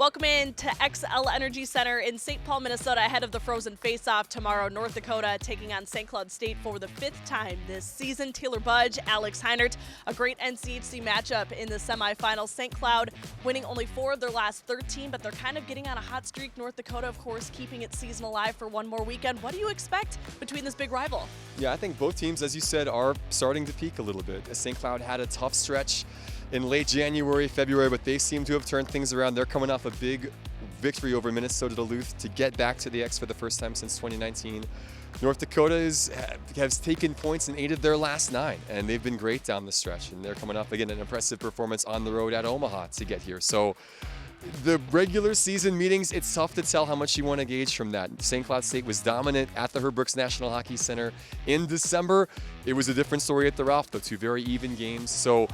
Welcome in to XL Energy Center in St. Paul, Minnesota, ahead of the Frozen Faceoff tomorrow. North Dakota taking on St. Cloud State for the 5th time this season. Taylor Budge, Alex Heinert, a great NCHC matchup in the semifinals. St. Cloud winning only 4 of their last 13, but they're kind of getting on a hot streak. North Dakota, of course, keeping its season alive for one more weekend. What do you expect between this big rival? Yeah, I think both teams, as you said, are starting to peak a little bit. St. Cloud had a tough stretch in late January, February, but they seem to have turned things around. They're coming off a big victory over Minnesota Duluth to get back to the X for the first time since 2019. North Dakota has taken points in 8 of their last 9, and they've been great down the stretch. And they're coming off, again, an impressive performance on the road at Omaha to get here. So the regular season meetings, it's tough to tell how much you want to gauge from that. St. Cloud State was dominant at the Herb Brooks National Hockey Center in December. It was a different story at the Ralph, though, 2 very even games. So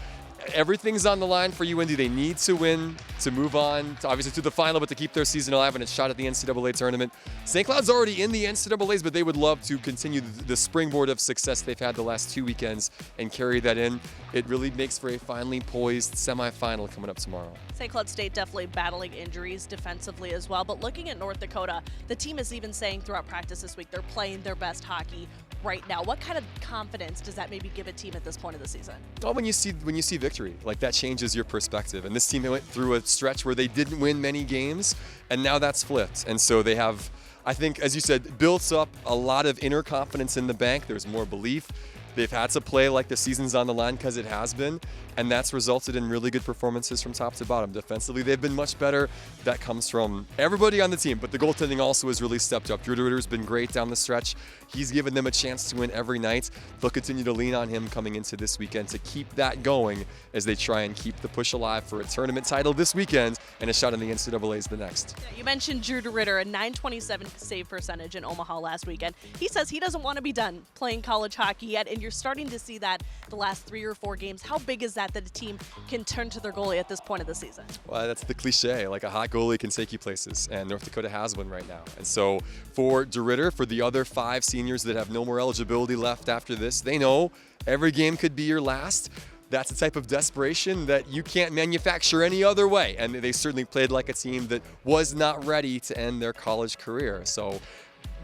everything's on the line for UND. They need to win to move on, obviously to the final, but to keep their season alive and its shot at the NCAA tournament. St. Cloud's already in the NCAAs, but they would love to continue the springboard of success they've had the last 2 weekends and carry that in. It really makes for a finely poised semifinal coming up tomorrow. St. Cloud State definitely battling injuries defensively as well, but looking at North Dakota, the team is even saying throughout practice this week they're playing their best hockey right now. What kind of confidence does that maybe give a team at this point of the season? Well, when you see victory, like that changes your perspective. And this team went through a stretch where they didn't win many games, and now that's flipped. And so they have, I think, as you said, built up a lot of inner confidence in the bank. There's more belief. They've had to play like the season's on the line because it has been, and that's resulted in really good performances from top to bottom. Defensively, they've been much better. That comes from everybody on the team, but the goaltending also has really stepped up. Drew DeRitter's been great down the stretch. He's given them a chance to win every night. They'll continue to lean on him coming into this weekend to keep that going as they try and keep the push alive for a tournament title this weekend and a shot in the NCAAs the next. Yeah, you mentioned Drew DeRitter, a .927 save percentage in Omaha last weekend. He says he doesn't want to be done playing college hockey yet, and you're starting to see that the last 3 or 4 games. How big is that a team can turn to their goalie at this point of the season? Well, that's the cliche. Like, a hot goalie can take you places, and North Dakota has one right now. And so for DeRitter, for the other 5 seniors that have no more eligibility left after this, they know every game could be your last. That's the type of desperation that you can't manufacture any other way. And they certainly played like a team that was not ready to end their college career. So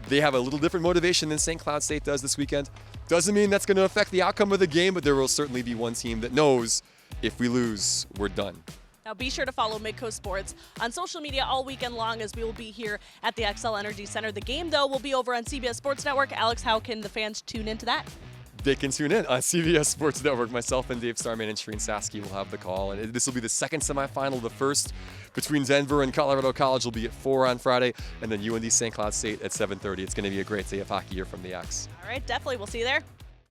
they have a little different motivation than St. Cloud State does this weekend. Doesn't mean that's going to affect the outcome of the game, but there will certainly be one team that knows if we lose, we're done. Now be sure to follow Midco Sports on social media all weekend long, as we will be here at the XL Energy Center. The game, though, will be over on CBS Sports Network. Alex, how can the fans tune into that? They can tune in on CBS Sports Network. Myself and Dave Starman and Shreen Sasky will have the call. And this will be the second semifinal. The first between Denver and Colorado College will be at 4 on Friday, and then UND St. Cloud State at 7:30. It's going to be a great day of hockey here from the X. All right, definitely. We'll see you there.